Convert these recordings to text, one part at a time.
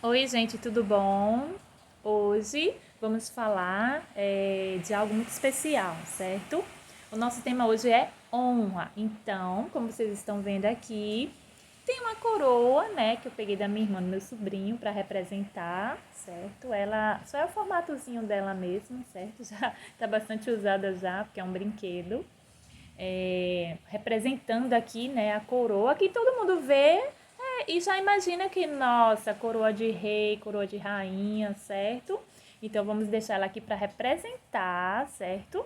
Oi, gente, tudo bom? Hoje vamos falar de algo muito especial, certo? O nosso tema hoje é honra. Então, como vocês estão vendo aqui, tem uma coroa, né, que eu peguei da minha irmã, do meu sobrinho, para representar, certo? Ela só é o formatozinho dela mesmo, certo? Já está bastante usada já, porque é um brinquedo. Representando aqui, né, a coroa que todo mundo vê e já imagina que, nossa, coroa de rei, coroa de rainha, certo? Então vamos deixar ela aqui para representar, certo?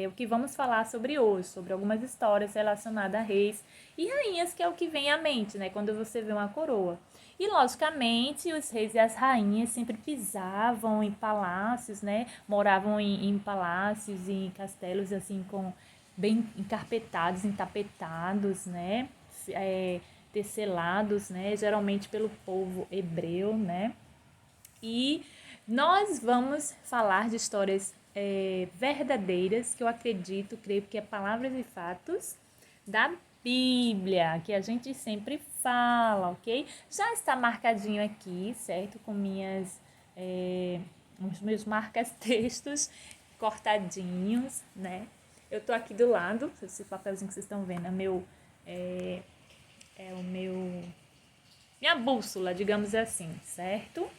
O que vamos falar sobre hoje, sobre algumas histórias relacionadas a reis e rainhas, que é o que vem à mente, né, quando você vê uma coroa. E, logicamente, os reis e as rainhas sempre pisavam em palácios, né, moravam em palácios e em castelos, assim, com bem encarpetados, entapetados, né, tecelados, né, geralmente pelo povo hebreu, né, e nós vamos falar de histórias verdadeiras, que eu acredito, creio que é palavras e fatos da Bíblia, que a gente sempre fala, ok? Já está marcadinho aqui, certo? Com os meus marcas-textos cortadinhos, né? Eu tô aqui do lado, esse papelzinho que vocês estão vendo é o meu minha bússola, digamos assim, certo?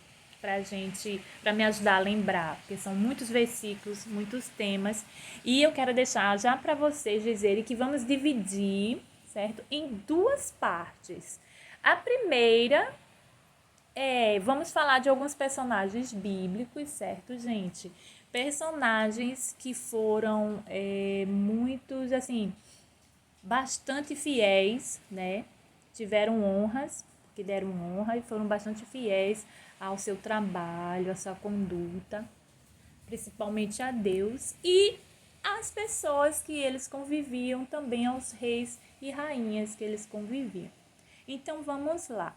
Para me ajudar a lembrar, porque são muitos versículos, muitos temas, e eu quero deixar já para vocês dizerem que vamos dividir, certo? Em duas partes. A primeira vamos falar de alguns personagens bíblicos, certo, gente? Personagens que foram muitos, assim, bastante fiéis, né? Tiveram honras, que deram honra e foram bastante fiéis ao seu trabalho, à sua conduta, principalmente a Deus e às pessoas que eles conviviam, também aos reis e rainhas que eles conviviam. Então vamos lá.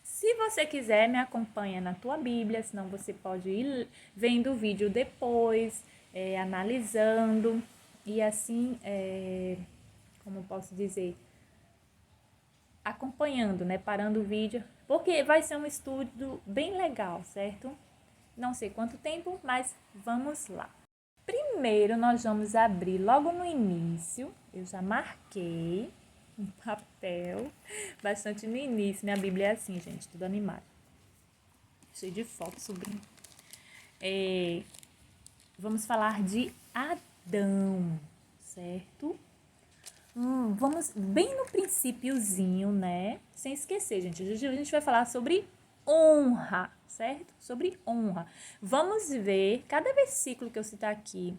Se você quiser, me acompanha na tua Bíblia, senão você pode ir vendo o vídeo depois, analisando e assim, como posso dizer, acompanhando, né? Parando o vídeo, porque vai ser um estudo bem legal, certo? Não sei quanto tempo, mas vamos lá. Primeiro, nós vamos abrir logo no início. Eu já marquei um papel, bastante no início. Minha Bíblia é assim, gente, tudo animado. Cheio de fotos, sobrinho. Vamos falar de Adão, certo? Vamos bem no principiozinho, né? Sem esquecer, gente. Hoje a gente vai falar sobre honra, certo? Sobre honra. Vamos ver, cada versículo que eu citar aqui,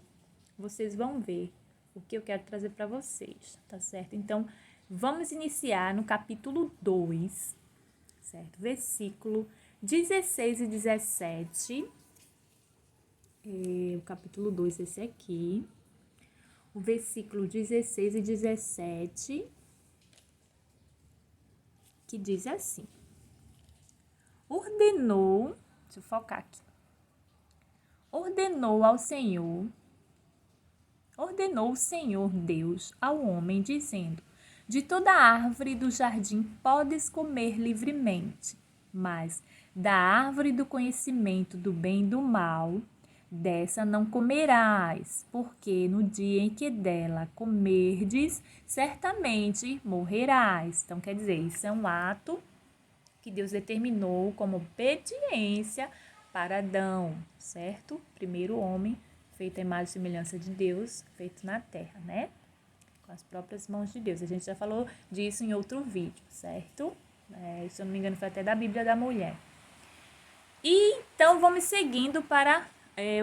vocês vão ver o que eu quero trazer para vocês, tá certo? Então, vamos iniciar no capítulo 2, certo? Versículo 16 e 17. O capítulo 2, esse aqui. O versículo 16 e 17, que diz assim: deixa eu focar aqui. Ordenou o Senhor Deus ao homem, dizendo: de toda árvore do jardim podes comer livremente, mas da árvore do conhecimento do bem e do mal, dessa não comerás, porque no dia em que dela comerdes, certamente morrerás. Então, quer dizer, isso é um ato que Deus determinou como obediência para Adão, certo? Primeiro homem, feito à imagem e semelhança de Deus, feito na terra, né? Com as próprias mãos de Deus. A gente já falou disso em outro vídeo, certo? Se eu não me engano, foi até da Bíblia da Mulher. E então vamos seguindo para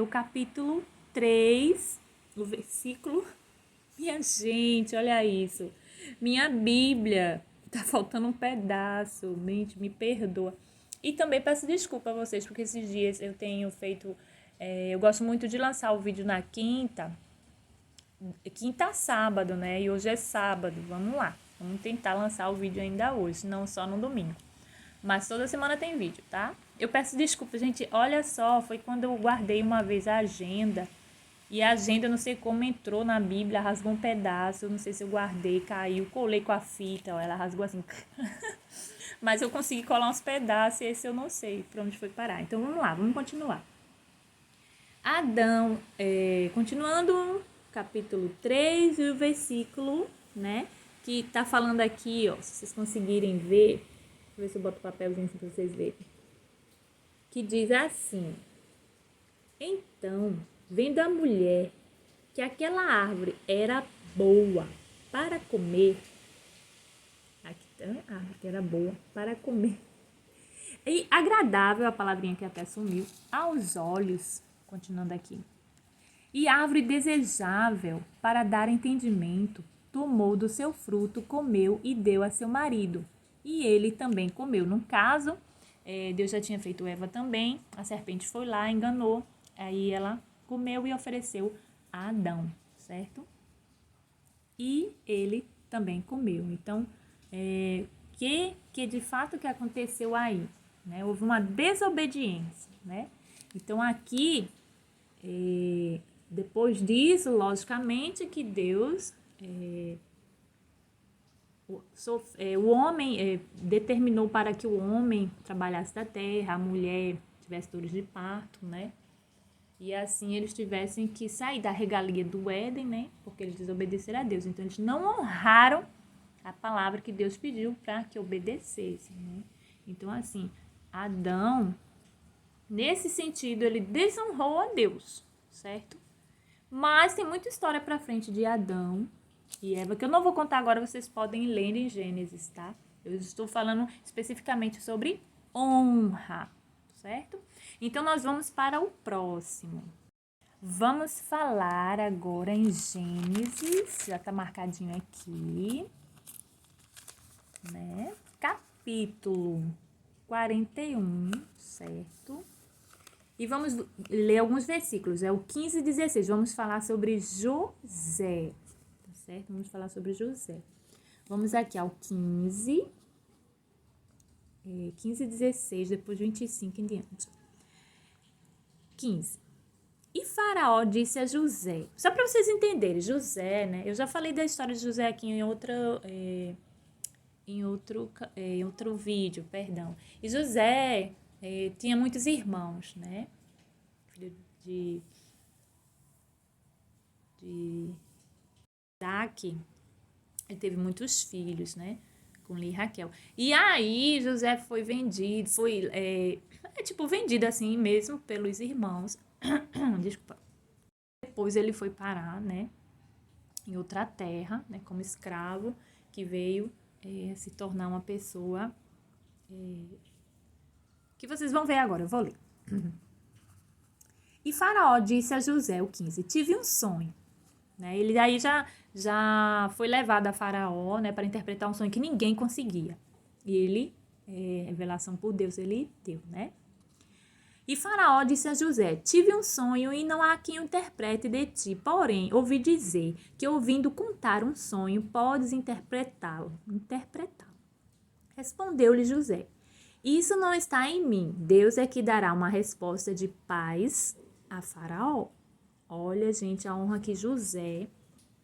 o capítulo 3, o versículo. Minha gente, olha isso. Minha Bíblia. Tá faltando um pedaço. Mente, me perdoa. E também peço desculpa a vocês, porque esses dias eu tenho feito. Eu gosto muito de lançar o vídeo na quinta a sábado, né? E hoje é sábado. Vamos lá. Vamos tentar lançar o vídeo ainda hoje, não só no domingo. Mas toda semana tem vídeo, tá? Eu peço desculpa, gente. Olha só, foi quando eu guardei uma vez a agenda. E a agenda, eu não sei como entrou na Bíblia, rasgou um pedaço. Eu não sei se eu guardei, caiu, colei com a fita. Ó, ela rasgou assim. Mas eu consegui colar uns pedaços e esse eu não sei para onde foi parar. Então, vamos lá, vamos continuar. Adão, continuando, capítulo 3 e o versículo, né? Que tá falando aqui, ó, se vocês conseguirem ver, deixa eu ver se eu boto o papelzinho para vocês verem. Que diz assim: então, vendo a mulher que aquela árvore era boa para comer, aqui tá a árvore que era boa para comer, e agradável, a palavrinha que até sumiu, aos olhos, continuando aqui, e árvore desejável para dar entendimento, tomou do seu fruto, comeu e deu a seu marido. E ele também comeu. No caso, Deus já tinha feito Eva também, a serpente foi lá, enganou, aí ela comeu e ofereceu a Adão, certo? E ele também comeu. Então, que de fato que aconteceu aí? Né? Houve uma desobediência, né? Então, aqui, depois disso, logicamente que Deus, o homem determinou para que o homem trabalhasse da terra, a mulher tivesse dores de parto, né? E assim eles tivessem que sair da regalia do Éden, né? Porque eles desobedeceram a Deus. Então, eles não honraram a palavra que Deus pediu para que obedecessem, né? Então, assim, Adão, nesse sentido, ele desonrou a Deus, certo? Mas tem muita história para frente de Adão e Eva, que eu não vou contar agora, vocês podem ler em Gênesis, tá? Eu estou falando especificamente sobre honra, certo? Então, nós vamos para o próximo. Vamos falar agora em Gênesis, já está marcadinho aqui, né? Capítulo 41, certo? E vamos ler alguns versículos, é o 15 e 16. Vamos falar sobre José, tá certo? Vamos falar sobre José. Vamos aqui ao 15 e 16, depois 25 em diante. 15. E Faraó disse a José, só para vocês entenderem, José, né? Eu já falei da história de José aqui em outro vídeo, perdão. E José tinha muitos irmãos, né? Filho de Isaac, ele teve muitos filhos, né? Com Lia e Raquel. E aí José foi vendido, vendido assim mesmo pelos irmãos. Desculpa. Depois ele foi parar, né? Em outra terra, né? Como escravo, que veio se tornar uma pessoa que vocês vão ver agora, eu vou ler. E Faraó disse a José, o 15, tive um sonho. Né? Ele aí já foi levado a Faraó, né, para interpretar um sonho que ninguém conseguia. E ele, revelação por Deus, ele deu, né? E Faraó disse a José, tive um sonho e não há quem o interprete de ti. Porém, ouvi dizer que ouvindo contar um sonho, podes interpretá-lo. Respondeu-lhe José, isso não está em mim. Deus é que dará uma resposta de paz a Faraó. Olha, gente, a honra que José,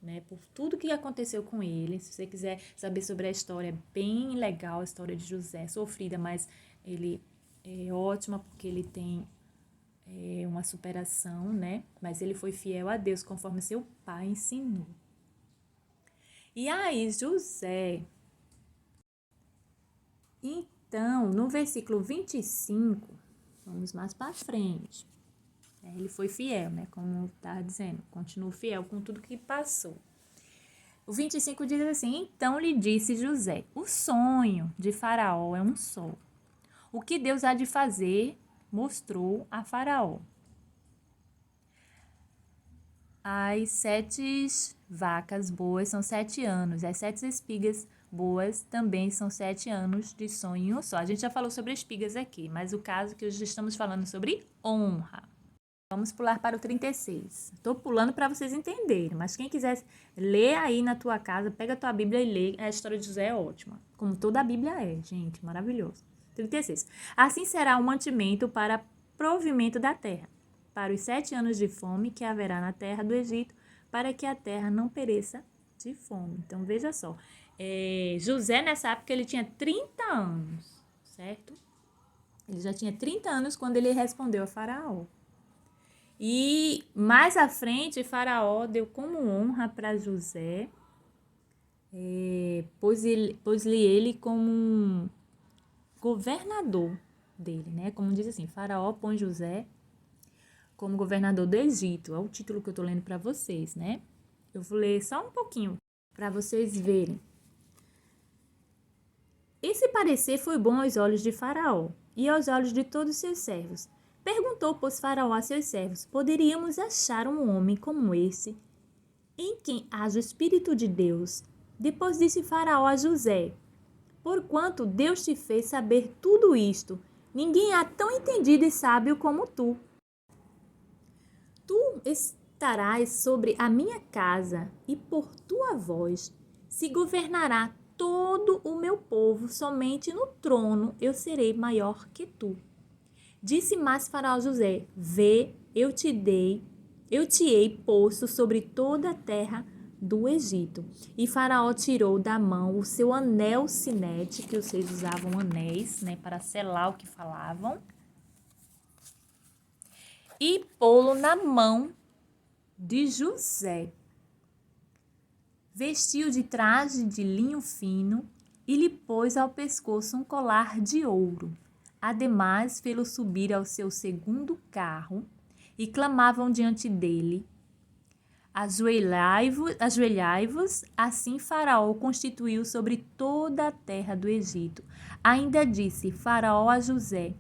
né, por tudo que aconteceu com ele. Se você quiser saber sobre a história, é bem legal a história de José, sofrida, mas ele é ótima porque ele tem uma superação, né? Mas ele foi fiel a Deus conforme seu pai ensinou. E aí, José, então, no versículo 25, vamos mais para frente. Ele foi fiel, né? Como está dizendo, continuou fiel com tudo que passou. O 25 diz assim, então lhe disse José, o sonho de Faraó é um só. O que Deus há de fazer, mostrou a Faraó. As 7 vacas boas são 7 anos, as 7 espigas boas também são 7 anos de sonho só. A gente já falou sobre espigas aqui, mas o caso que hoje estamos falando sobre honra. Vamos pular para o 36. Estou pulando para vocês entenderem, mas quem quiser ler aí na tua casa, pega a tua Bíblia e lê. A história de José é ótima, como toda a Bíblia é, gente, maravilhoso. 36. Assim será o mantimento para provimento da terra, para os 7 anos de fome que haverá na terra do Egito, para que a terra não pereça de fome. Então, veja só, José nessa época ele tinha 30 anos. certo? Ele já tinha 30 anos quando ele respondeu a Faraó. E mais à frente, Faraó deu como honra para José, pôs-lhe ele como um governador dele, né? Como diz assim, Faraó põe José como governador do Egito. É o título que eu tô lendo para vocês, né? Eu vou ler só um pouquinho para vocês verem. Esse parecer foi bom aos olhos de Faraó e aos olhos de todos seus servos. Perguntou, pois, Faraó a seus servos: poderíamos achar um homem como esse, em quem haja o Espírito de Deus? Depois disse Faraó a José: porquanto Deus te fez saber tudo isto, ninguém há tão entendido e sábio como tu. Tu estarás sobre a minha casa, e por tua voz se governará todo o meu povo, somente no trono eu serei maior que tu. Disse mais Faraó a José: vê, eu te hei posto sobre toda a terra do Egito. E Faraó tirou da mão o seu anel sinete, que os reis usavam anéis, né, para selar o que falavam, e pô-lo na mão de José. Vestiu de traje de linho fino e lhe pôs ao pescoço um colar de ouro. Ademais, fê-lo subir ao seu segundo carro e clamavam diante dele: ajoelhai-vos, assim Faraó constituiu sobre toda a terra do Egito. Ainda disse Faraó a José: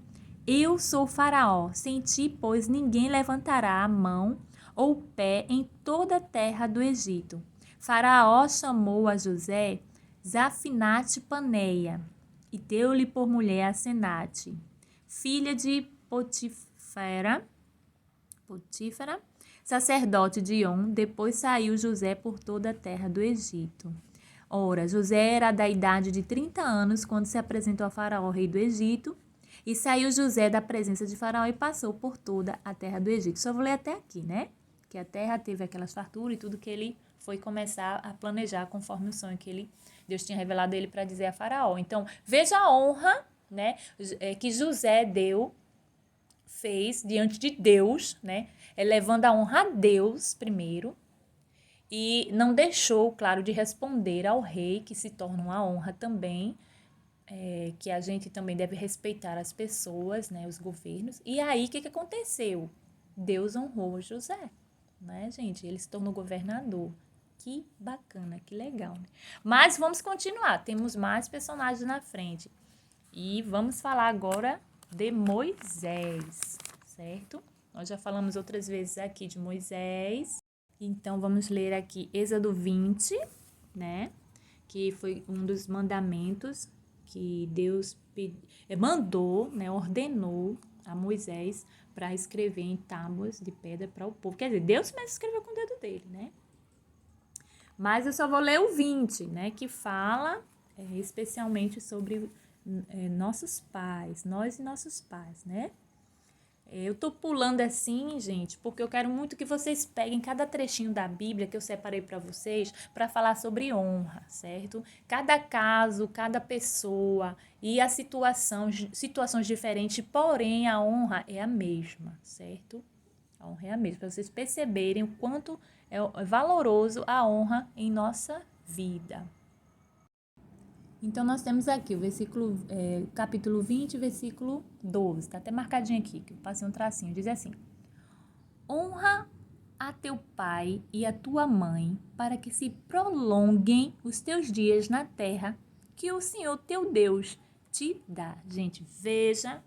eu sou Faraó, sem ti, pois, ninguém levantará a mão ou o pé em toda a terra do Egito. Faraó chamou a José Zafinate Paneia e deu-lhe por mulher a Senate, filha de Potifera, sacerdote de On. Depois saiu José por toda a terra do Egito. Ora, José era da idade de 30 anos quando se apresentou a Faraó, rei do Egito, e saiu José da presença de Faraó e passou por toda a terra do Egito. Só vou ler até aqui, né? Que a terra teve aquelas farturas e tudo que ele foi começar a planejar conforme o sonho que Deus tinha revelado a ele para dizer a Faraó. Então, veja a honra, né, que José fez diante de Deus, né, levando a honra a Deus primeiro, e não deixou, claro, de responder ao rei, que se torna uma honra também, que a gente também deve respeitar as pessoas, né, os governos. E aí, o que aconteceu? Deus honrou José, né, gente? Ele se tornou governador. Que bacana, que legal, né? Mas vamos continuar, temos mais personagens na frente. E vamos falar agora de Moisés, certo? Nós já falamos outras vezes aqui de Moisés. Então, vamos ler aqui Êxodo 20, né? Que foi um dos mandamentos que Deus mandou, né? Ordenou a Moisés para escrever em tábuas de pedra para o povo. Quer dizer, Deus mesmo escreveu com o dedo dele, né? Mas eu só vou ler o 20, né? Que fala especialmente sobre nossos pais, nós e nossos pais, né? Eu tô pulando assim, gente, porque eu quero muito que vocês peguem cada trechinho da Bíblia que eu separei para vocês para falar sobre honra, certo? Cada caso, cada pessoa e a situações diferentes, porém a honra é a mesma, certo? A honra é a mesma, para vocês perceberem o quanto é valoroso a honra em nossa vida. Então, nós temos aqui o capítulo 20, versículo 12. Está até marcadinho aqui, que eu passei um tracinho. Diz assim: honra a teu pai e a tua mãe, para que se prolonguem os teus dias na terra que o Senhor teu Deus te dá. Gente, veja,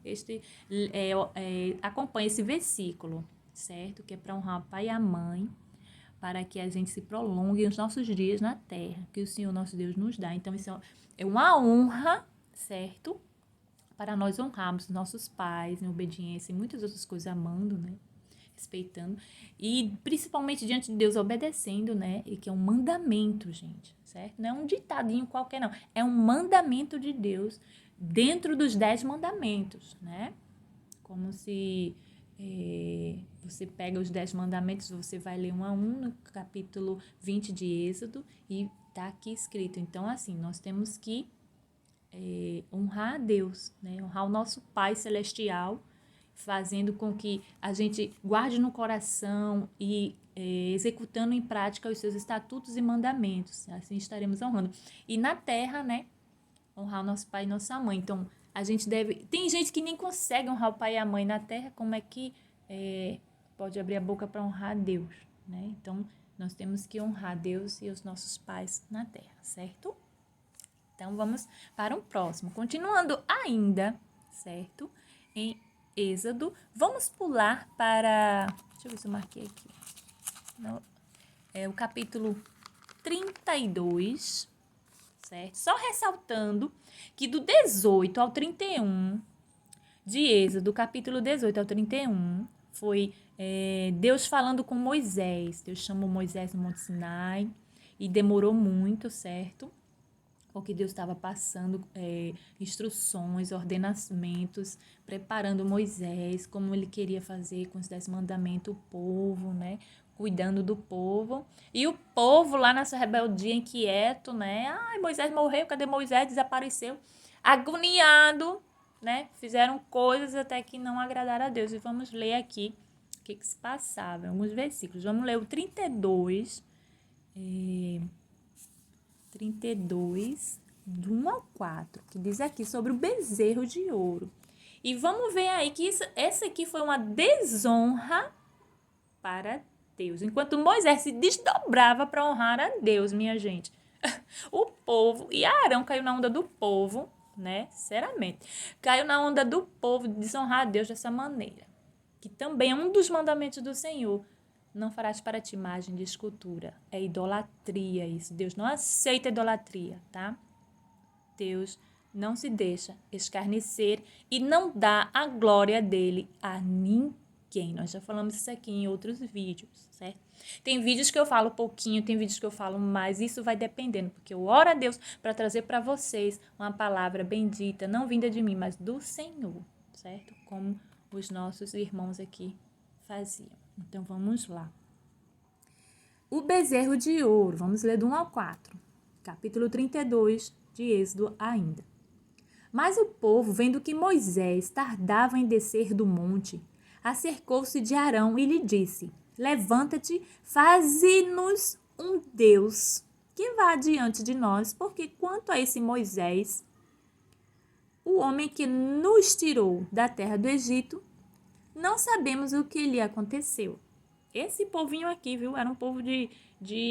acompanha esse versículo, certo? Que é para honrar o pai e a mãe, para que a gente se prolongue os nossos dias na terra que o Senhor nosso Deus nos dá. Então, isso é uma honra, certo? Para nós honrarmos nossos pais em obediência e muitas outras coisas, amando, né? Respeitando. E principalmente diante de Deus, obedecendo, né? E que é um mandamento, gente, certo? Não é um ditadinho qualquer, não. É um mandamento de Deus dentro dos 10 mandamentos, né? Como se você pega os 10 mandamentos, você vai ler um a um no capítulo 20 de Êxodo e tá aqui escrito. Então, assim, nós temos que honrar a Deus, né? Honrar o nosso Pai Celestial, fazendo com que a gente guarde no coração e executando em prática os seus estatutos e mandamentos. Assim estaremos honrando. E na terra, né? Honrar o nosso pai e nossa mãe. Então, a gente deve... Tem gente que nem consegue honrar o pai e a mãe na terra, como é que pode abrir a boca para honrar a Deus, né? Então, nós temos que honrar Deus e os nossos pais na terra, certo? Então, vamos para um próximo. Continuando ainda, certo? Em Êxodo, vamos pular para... Deixa eu ver se eu marquei aqui. Não, o capítulo 32, certo? Só ressaltando que do 18 ao 31 de Êxodo, do capítulo 18 ao 31, foi Deus falando com Moisés. Deus chamou Moisés no Monte Sinai e demorou muito, certo? Porque Deus estava passando instruções, ordenamentos, preparando Moisés, como ele queria fazer com os 10 mandamentos, o povo, né? Cuidando do povo. E o povo lá nessa rebeldia inquieto, né? Ai, Moisés morreu, cadê Moisés? Desapareceu. Agoniado, né? Fizeram coisas até que não agradaram a Deus. E vamos ler aqui o que se passava, alguns versículos. Vamos ler o 32, 32, do 1 ao 4, que diz aqui sobre o bezerro de ouro. E vamos ver aí que essa aqui foi uma desonra para Deus. Enquanto Moisés se desdobrava para honrar a Deus, minha gente, o povo, e Arão caiu na onda do povo, né? Sinceramente, caiu na onda do povo de desonrar a Deus dessa maneira. Que também é um dos mandamentos do Senhor. Não farás para ti imagem de escultura. É idolatria isso. Deus não aceita idolatria, tá? Deus não se deixa escarnecer e não dá a glória dele a ninguém. Nós já falamos isso aqui em outros vídeos, certo? Tem vídeos que eu falo pouquinho, tem vídeos que eu falo mais. Isso vai dependendo, porque eu oro a Deus para trazer para vocês uma palavra bendita, não vinda de mim, mas do Senhor, certo? Como os nossos irmãos aqui faziam. Então, vamos lá. O bezerro de ouro. Vamos ler do 1 ao 4. Capítulo 32 de Êxodo ainda. Mas o povo, vendo que Moisés tardava em descer do monte, acercou-se de Arão e lhe disse: Levanta-te, faze-nos um Deus que vá diante de nós, porque quanto a esse Moisés, o homem que nos tirou da terra do Egito, não sabemos o que lhe aconteceu. Esse povinho aqui, viu? Era um povo de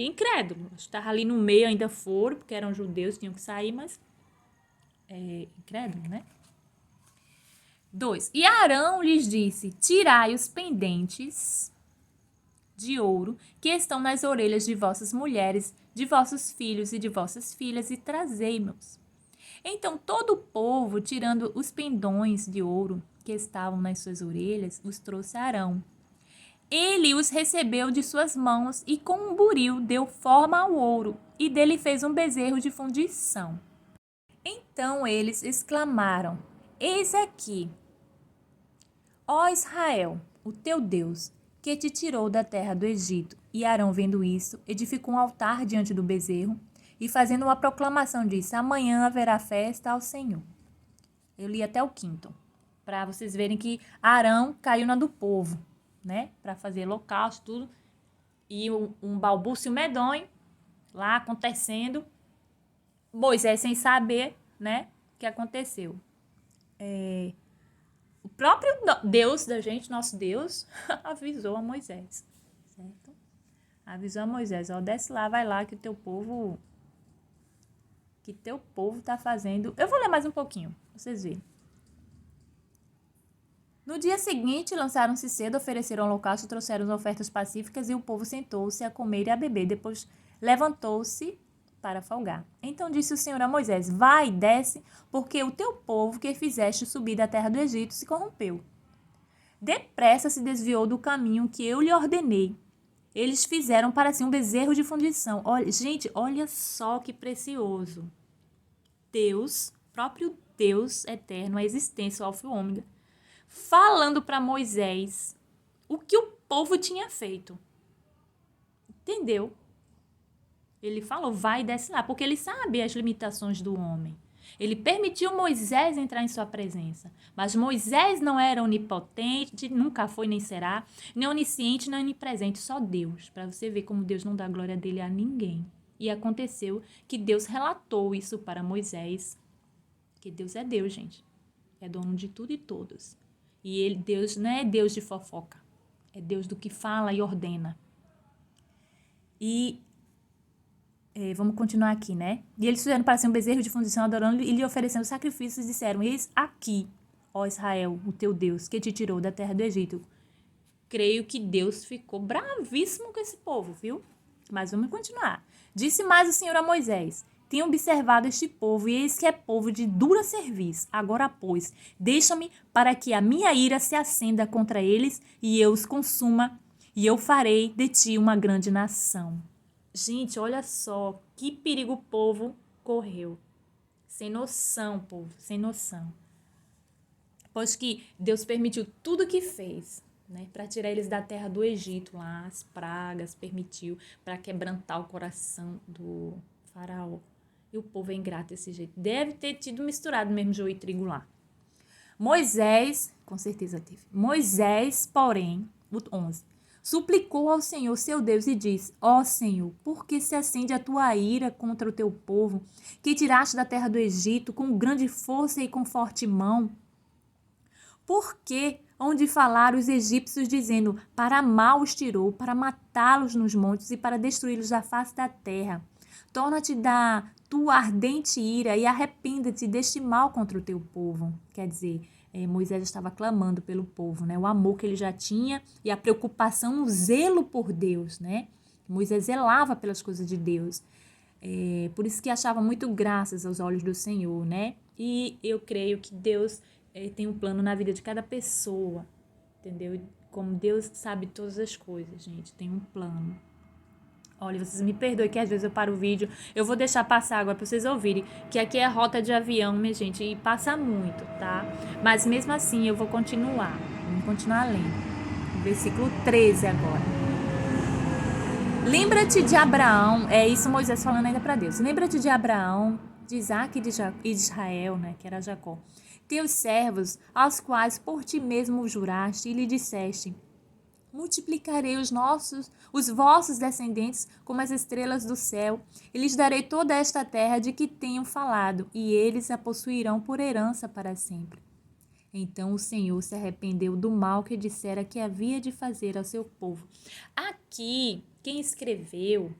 incrédulo. Estava ali no meio, ainda foram, porque eram judeus, tinham que sair, mas incrédulo, né? 2. E Arão lhes disse: Tirai os pendentes de ouro que estão nas orelhas de vossas mulheres, de vossos filhos e de vossas filhas, e trazei-meus. Então todo o povo, tirando os pendões de ouro que estavam nas suas orelhas, os trouxe a Arão. Ele os recebeu de suas mãos e com um buril deu forma ao ouro e dele fez um bezerro de fundição. Então eles exclamaram: Eis aqui, ó Israel, o teu Deus, que te tirou da terra do Egito. E Arão, vendo isso, edificou um altar diante do bezerro e, fazendo uma proclamação, disse: Amanhã haverá festa ao Senhor. Eu li até o 5º, para vocês verem que Arão caiu na do povo, né? Para fazer holocausto, tudo. E um balbúcio medonho lá acontecendo. Moisés sem saber, né? O que aconteceu. O próprio Deus da gente, nosso Deus, avisou a Moisés, certo? Avisou a Moisés: ó, desce lá, vai lá que teu povo tá fazendo. Eu vou ler mais um pouquinho, pra vocês verem. No dia seguinte, lançaram-se cedo, ofereceram holocausto, trouxeram ofertas pacíficas e o povo sentou-se a comer e a beber. Depois levantou-se para folgar. Então disse o Senhor a Moisés: Vai, desce, porque o teu povo que fizeste subir da terra do Egito se corrompeu. Depressa se desviou do caminho que eu lhe ordenei. Eles fizeram para si um bezerro de fundição. Olha, gente, olha só que precioso. Deus, próprio Deus eterno, a existência, o alfa e o ômega, falando para Moisés o que o povo tinha feito. Entendeu? Ele falou: vai e desce lá, porque ele sabe as limitações do homem. Ele permitiu Moisés entrar em sua presença. Mas Moisés não era onipotente, nunca foi nem será, nem onisciente, nem onipresente, só Deus. Para você ver como Deus não dá glória dele a ninguém. E aconteceu que Deus relatou isso para Moisés. Porque Deus é Deus, gente. É dono de tudo e todos. E Deus não é Deus de fofoca. É Deus do que fala e ordena. E vamos continuar aqui, né? E eles fizeram para si um bezerro de fundição, adorando e lhe oferecendo sacrifícios, e disseram: eis aqui, ó Israel, o teu Deus, que te tirou da terra do Egito. Creio que Deus ficou bravíssimo com esse povo, viu? Mas vamos continuar. Disse mais o Senhor a Moisés: tenho observado este povo, e eis que é povo de dura cerviz. Agora, pois, deixa-me para que a minha ira se acenda contra eles, e eu os consuma, e eu farei de ti uma grande nação. Gente, olha só que perigo o povo correu. Sem noção, povo, sem noção. Pois que Deus permitiu tudo o que fez, né, para tirar eles da terra do Egito, lá as pragas, permitiu para quebrantar o coração do faraó. E o povo é ingrato desse jeito. Deve ter tido misturado mesmo joio e trigo lá. Moisés, com certeza teve. Moisés, porém, o 11, suplicou ao Senhor, seu Deus, e disse: ó Senhor, por que se acende a tua ira contra o teu povo, que tiraste da terra do Egito com grande força e com forte mão? Por que onde falaram os egípcios, dizendo: para mal os tirou, para matá-los nos montes e para destruí-los da face da terra? Torna-te da tua ardente ira e arrependa-te deste mal contra o teu povo. Quer dizer, Moisés estava clamando pelo povo, né? O amor que ele já tinha e a preocupação, o zelo por Deus, né? Moisés zelava pelas coisas de Deus. Por isso que achava muito graças aos olhos do Senhor, né? E eu creio que Deus tem um plano na vida de cada pessoa, entendeu? Como Deus sabe todas as coisas, gente, tem um plano. Olha, vocês me perdoem que às vezes eu paro o vídeo. Eu vou deixar passar agora para vocês ouvirem, que aqui é rota de avião, minha gente, e passa muito, tá? Mas mesmo assim eu vou continuar. Vamos continuar lendo. Versículo 13 agora. Lembra-te de Abraão, é isso Moisés falando ainda para Deus. Lembra-te de Abraão, de Isaac e de Israel, né, que era Jacó, teus servos, aos quais por ti mesmo juraste e lhe disseste: multiplicarei os vossos descendentes como as estrelas do céu, e lhes darei toda esta terra de que tenho falado, e eles a possuirão por herança para sempre. Então o Senhor se arrependeu do mal que dissera que havia de fazer ao seu povo. Aqui, quem escreveu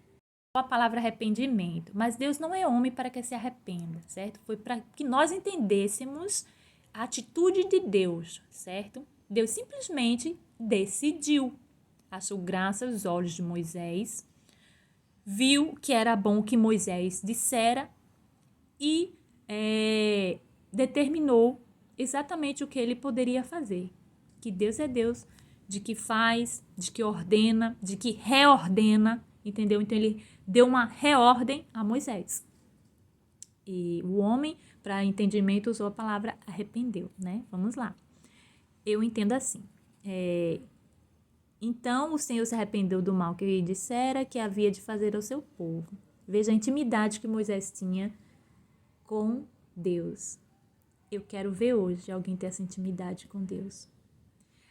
a palavra arrependimento, mas Deus não é homem para que se arrependa, certo? Foi para que nós entendêssemos a atitude de Deus, certo? Deus simplesmente decidiu, achou graça aos olhos de Moisés, viu que era bom o que Moisés dissera e determinou exatamente o que ele poderia fazer. Que Deus é Deus de que faz, de que ordena, de que reordena, entendeu? Então ele deu uma reordem a Moisés. E o homem, para entendimento, usou a palavra arrependeu, né? Vamos lá. Eu entendo assim. Então o Senhor se arrependeu do mal que ele dissera que havia de fazer ao seu povo. Veja a intimidade que Moisés tinha com Deus. Eu quero ver hoje alguém ter essa intimidade com Deus.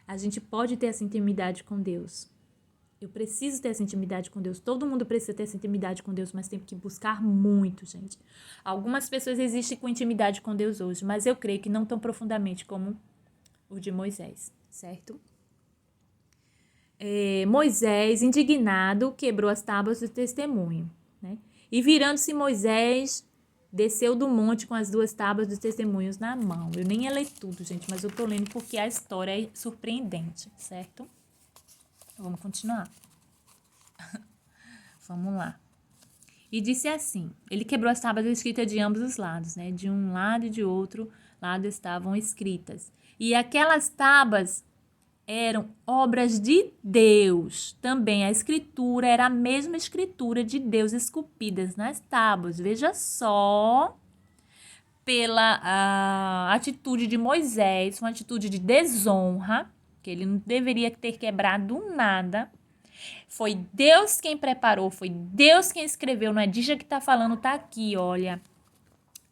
A gente pode ter essa intimidade com Deus. Eu preciso ter essa intimidade com Deus. Todo mundo precisa ter essa intimidade com Deus, mas tem que buscar muito, gente. Algumas pessoas existem com intimidade com Deus hoje, mas eu creio que não tão profundamente como o de Moisés, certo? Moisés, indignado, quebrou as tábuas do testemunho, né? E virando-se Moisés, desceu do monte com as 2 tábuas dos testemunhos na mão. Eu nem ia ler tudo, gente, mas eu tô lendo porque a história é surpreendente, certo? Vamos continuar. Vamos lá. E disse assim, ele quebrou as tábuas escritas de ambos os lados, né? De um lado e de outro lado estavam escritas. E aquelas tábuas eram obras de Deus. Também a escritura era a mesma escritura de Deus esculpidas nas tábuas. Veja só, pela atitude de Moisés, uma atitude de desonra, que ele não deveria ter quebrado nada. Foi Deus quem preparou, foi Deus quem escreveu, não é Dígia que está falando, está aqui, olha.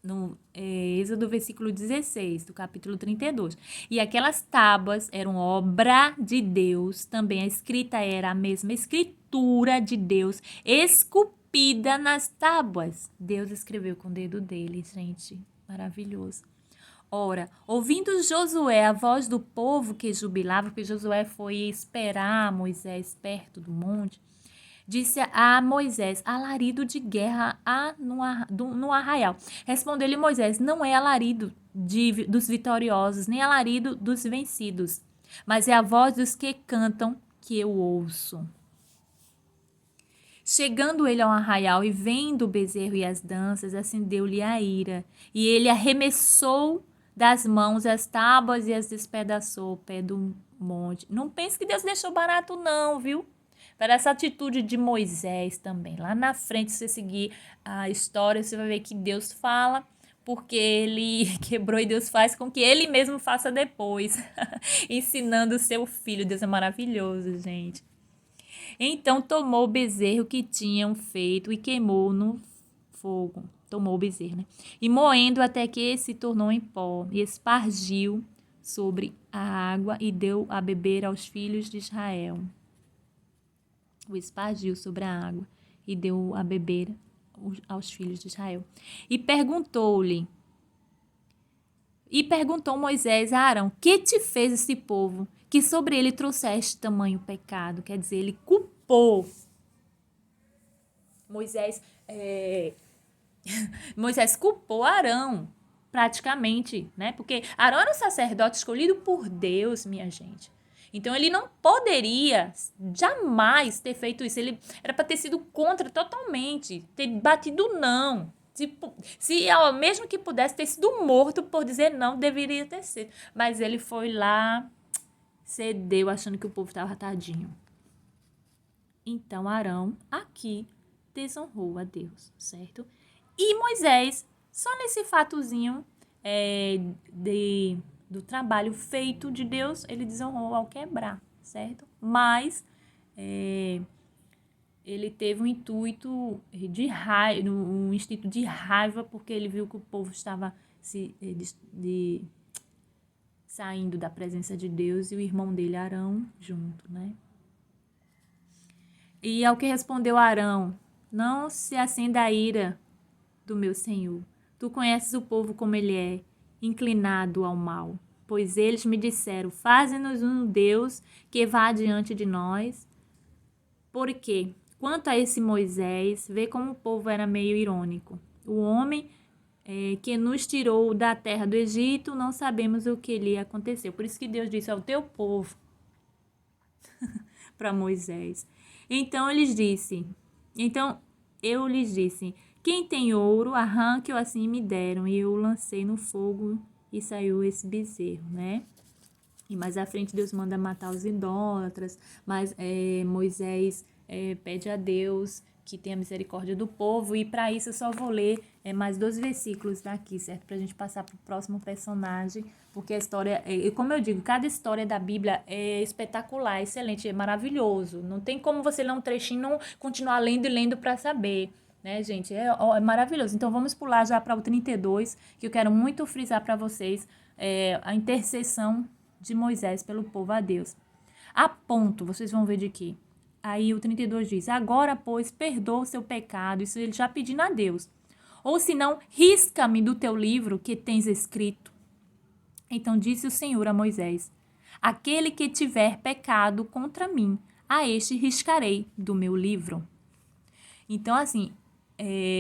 no Êxodo, versículo 16, do capítulo 32. E aquelas tábuas eram obra de Deus, também a escrita era a mesma escritura de Deus, esculpida nas tábuas. Deus escreveu com o dedo dele, gente, maravilhoso. Ora, ouvindo Josué a voz do povo que jubilava, porque Josué foi esperar Moisés perto do monte, disse a Moisés, alarido de guerra no arraial. Respondeu-lhe Moisés, não é alarido dos vitoriosos, nem alarido dos vencidos, mas é a voz dos que cantam que eu ouço. Chegando ele ao arraial e vendo o bezerro e as danças, acendeu-lhe a ira, e ele arremessou das mãos as tábuas e as despedaçou ao pé do monte. Não pense que Deus deixou barato não, viu? Para essa atitude de Moisés também. Lá na frente, se você seguir a história, você vai ver que Deus fala, porque ele quebrou e Deus faz com que ele mesmo faça depois, ensinando o seu filho. Deus é maravilhoso, gente. Então tomou o bezerro que tinham feito e queimou no fogo. Tomou o bezerro, né? E moendo até que se tornou em pó, e espargiu sobre a água e deu a beber aos filhos de Israel. O espargiu sobre a água e deu a beber aos filhos de Israel. E perguntou Moisés a Arão, que te fez esse povo, que sobre ele trouxeste tamanho pecado? Quer dizer, ele culpou. Moisés culpou Arão, praticamente, né? Porque Arão era um sacerdote escolhido por Deus, minha gente. Então, ele não poderia jamais ter feito isso. Ele era para ter sido contra totalmente, ter batido não. Mesmo que pudesse ter sido morto por dizer não, deveria ter sido. Mas ele foi lá, cedeu, achando que o povo estava tadinho. Então, Arão aqui desonrou a Deus, certo? E Moisés, só nesse fatozinho do trabalho feito de Deus, ele desonrou ao quebrar, certo? Mas ele teve um intuito de raiva, um instinto de raiva, porque ele viu que o povo estava saindo da presença de Deus e o irmão dele, Arão, junto, né? E ao que respondeu Arão, não se acenda a ira do meu Senhor. Tu conheces o povo como ele é, inclinado ao mal. Pois eles me disseram, faze-nos um Deus que vá adiante de nós. Porque, quanto a esse Moisés, vê como o povo era meio irônico. O homem que nos tirou da terra do Egito, não sabemos o que lhe aconteceu. Por isso que Deus disse ao teu povo, para Moisés. Então eu lhes disse, quem tem ouro, arranque-o assim me deram. E eu lancei no fogo e saiu esse bezerro, né? E mais à frente Deus manda matar os idólatras, mas Moisés pede a Deus que tenha misericórdia do povo. E para isso eu só vou ler mais 2 versículos daqui, certo? Para a gente passar para o próximo personagem, porque a história, como eu digo, cada história da Bíblia é espetacular, excelente, é maravilhoso. Não tem como você ler um trechinho e não continuar lendo e lendo para saber, né, gente? É maravilhoso. Então vamos pular já para o 32, que eu quero muito frisar para vocês a intercessão de Moisés pelo povo a Deus. A ponto, vocês vão ver de quê? Aí o 32 diz, agora, pois, perdoa o seu pecado. Isso ele já pedindo a Deus. Ou se não, risca-me do teu livro que tens escrito. Então disse o Senhor a Moisés, aquele que tiver pecado contra mim, a este riscarei do meu livro. Então, assim,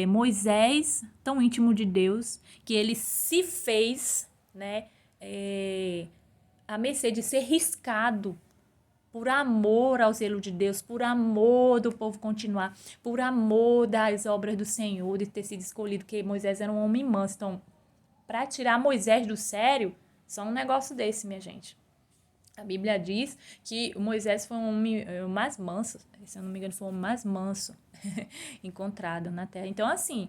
Moisés, tão íntimo de Deus, que ele se fez, né, à mercê de ser riscado por amor ao zelo de Deus, por amor do povo continuar, por amor das obras do Senhor, de ter sido escolhido, que Moisés era um homem manso. Então, para tirar Moisés do sério, só um negócio desse, minha gente. A Bíblia diz que Moisés foi um homem mais manso, se eu não me engano, foi o homem mais manso encontrado na terra. Então, assim,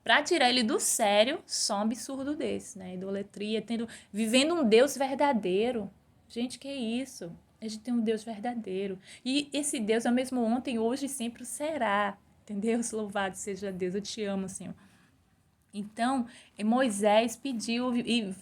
para tirar ele do sério, só um absurdo desse, né? Idolatria, vivendo um Deus verdadeiro. Gente, que isso? A gente tem um Deus verdadeiro. E esse Deus é o mesmo ontem, hoje e sempre será. Entendeu? Louvado seja Deus. Eu te amo, Senhor. Então, Moisés pediu e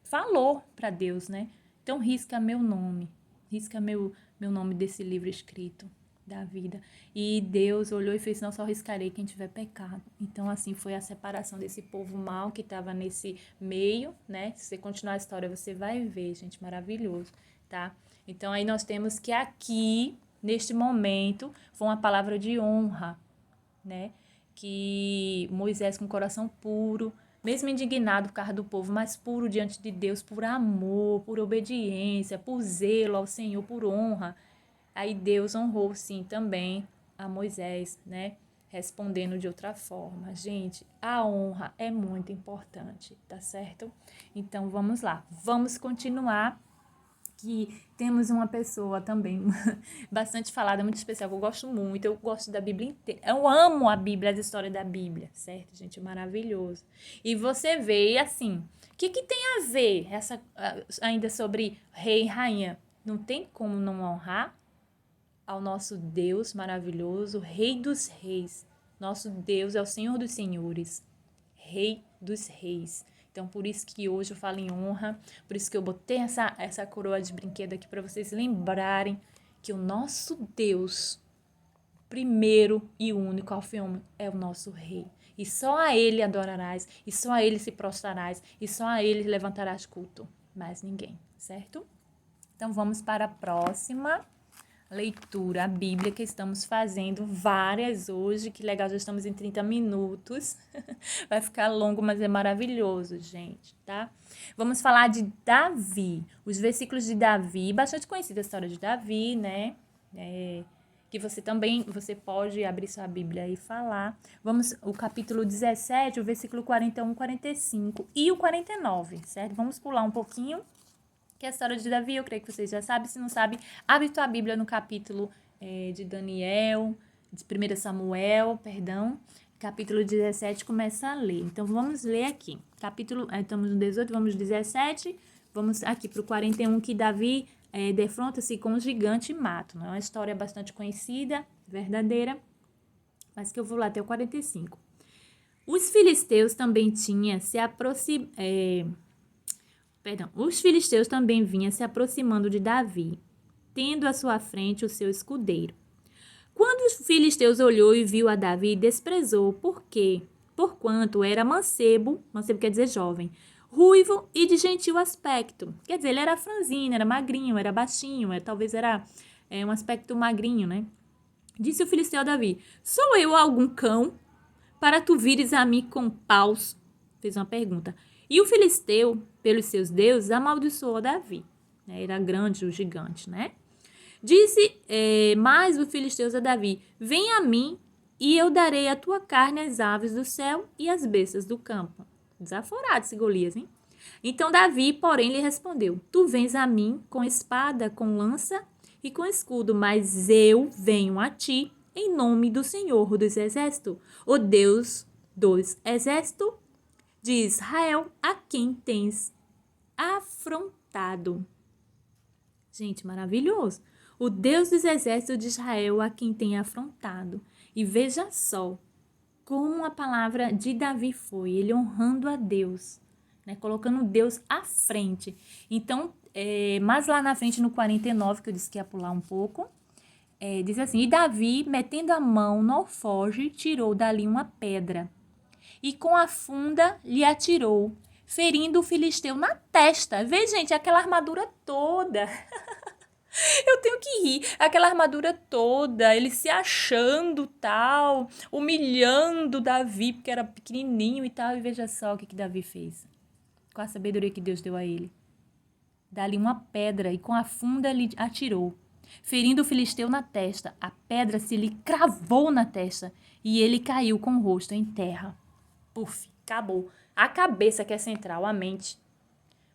falou para Deus, né? Então, risca meu nome, risca meu nome desse livro escrito da vida. E Deus olhou e fez, não, só riscarei quem tiver pecado. Então, assim, foi a separação desse povo mau que estava nesse meio, né? Se você continuar a história, você vai ver, gente, maravilhoso, tá? Então, aí nós temos que aqui, neste momento, foi uma palavra de honra, né? Que Moisés com o coração puro, mesmo indignado por causa do povo, mas puro diante de Deus, por amor, por obediência, por zelo ao Senhor, por honra. Aí Deus honrou sim também a Moisés, né? Respondendo de outra forma. Gente, a honra é muito importante, tá certo? Então vamos lá, vamos continuar que temos uma pessoa também bastante falada, muito especial, que eu gosto muito, eu gosto da Bíblia inteira, eu amo a Bíblia, as histórias da Bíblia, certo, gente? É maravilhoso. E você vê, e assim, o que tem a ver essa, ainda sobre rei e rainha? Não tem como não honrar ao nosso Deus maravilhoso, Rei dos Reis. Nosso Deus é o Senhor dos Senhores, Rei dos Reis. Então, por isso que hoje eu falo em honra, por isso que eu botei essa coroa de brinquedo aqui para vocês lembrarem que o nosso Deus, primeiro e único, alfa e ômega, é o nosso Rei. E só a Ele adorarás, e só a Ele se prostrarás, e só a Ele levantarás culto. Mais ninguém, certo? Então, vamos para a próxima leitura, a Bíblia, que estamos fazendo várias hoje. Que legal, já estamos em 30 minutos. Vai ficar longo, mas é maravilhoso, gente, tá? Vamos falar de Davi, os versículos de Davi, bastante conhecida a história de Davi, né? Que você pode abrir sua Bíblia e falar. Vamos, o capítulo 17, o versículo 41, 45 e o 49, certo? Vamos pular um pouquinho, que é a história de Davi, eu creio que vocês já sabem. Se não sabe, abre tua Bíblia no capítulo de Daniel, de 1 Samuel, perdão, capítulo 17, começa a ler. Então, vamos ler aqui. Estamos no 18, vamos no 17, vamos aqui para o 41, que Davi defronta-se com um gigante e mata. É uma história bastante conhecida, verdadeira, mas que eu vou lá até o 45. Os filisteus também tinham se aproximado... Os filisteus também vinham se aproximando de Davi, tendo à sua frente o seu escudeiro. Quando os filisteus olhou e viu a Davi, desprezou, porquanto era mancebo quer dizer jovem, ruivo e de gentil aspecto. Quer dizer, ele era franzino, era magrinho, era baixinho, talvez era um aspecto magrinho, né? Disse o filisteu a Davi, sou eu algum cão para tu vires a mim com paus? Fez uma pergunta. E o filisteu, pelos seus deuses, amaldiçoou Davi. Era grande o gigante, né? Disse mais o filisteu a Davi, vem a mim e eu darei a tua carne às aves do céu e às bestas do campo. Desaforado esse Golias, hein? Então Davi, porém, lhe respondeu, tu vens a mim com espada, com lança e com escudo, mas eu venho a ti em nome do Senhor dos Exércitos, o Deus dos Exércitos de Israel, a quem tens afrontado. Gente, maravilhoso. O Deus dos Exércitos de Israel, a quem tem afrontado. E veja só como a palavra de Davi foi, ele honrando a Deus, né? Colocando Deus à frente. Então, mais lá na frente, no 49, que eu disse que ia pular um pouco, diz assim, e Davi, metendo a mão no alforje, tirou dali uma pedra e com a funda lhe atirou, ferindo o filisteu na testa. Vê, gente, aquela armadura toda. Eu tenho que rir. Aquela armadura toda, ele se achando tal, humilhando Davi, porque era pequenininho e tal. E veja só o que Davi fez. Com a sabedoria que Deus deu a ele. Dali uma pedra e com a funda lhe atirou, ferindo o filisteu na testa. A pedra se lhe cravou na testa e ele caiu com o rosto em terra. Puf, acabou. A cabeça que é central, a mente,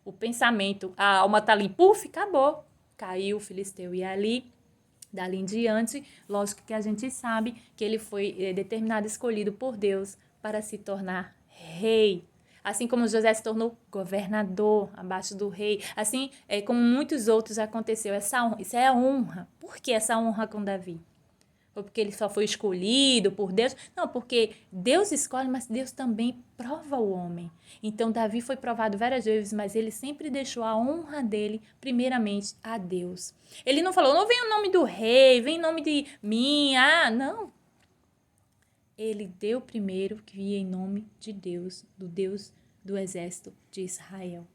o pensamento, a alma tá ali, puf, acabou. Caiu o filisteu. E ali, dali em diante, lógico que a gente sabe que ele foi determinado, escolhido por Deus para se tornar rei. Assim como José se tornou governador abaixo do rei. Assim como muitos outros aconteceu. Isso é a honra. Por que essa honra com Davi? Ou porque ele só foi escolhido por Deus. Não, porque Deus escolhe, mas Deus também prova o homem. Então, Davi foi provado várias vezes, mas ele sempre deixou a honra dele, primeiramente, a Deus. Ele não falou, não vem o nome do rei, vem o nome de mim, não. Ele deu primeiro que ia em nome de Deus do exército de Israel.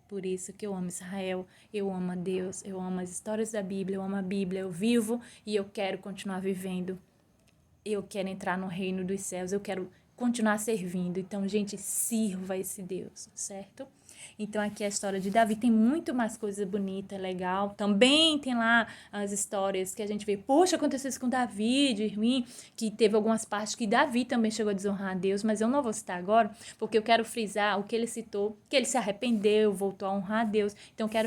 Por isso que eu amo Israel, eu amo a Deus, eu amo as histórias da Bíblia, eu amo a Bíblia, eu vivo e eu quero continuar vivendo. Eu quero entrar no reino dos céus, eu quero continuar servindo. Então, gente, sirva esse Deus, certo? Então, aqui é a história de Davi. Tem muito mais coisa bonita, legal. Também tem lá as histórias que a gente vê. Poxa, aconteceu isso com Davi, de ruim, que teve algumas partes que Davi também chegou a desonrar a Deus, mas eu não vou citar agora, porque eu quero frisar o que ele citou, que ele se arrependeu, voltou a honrar a Deus. Então, eu quero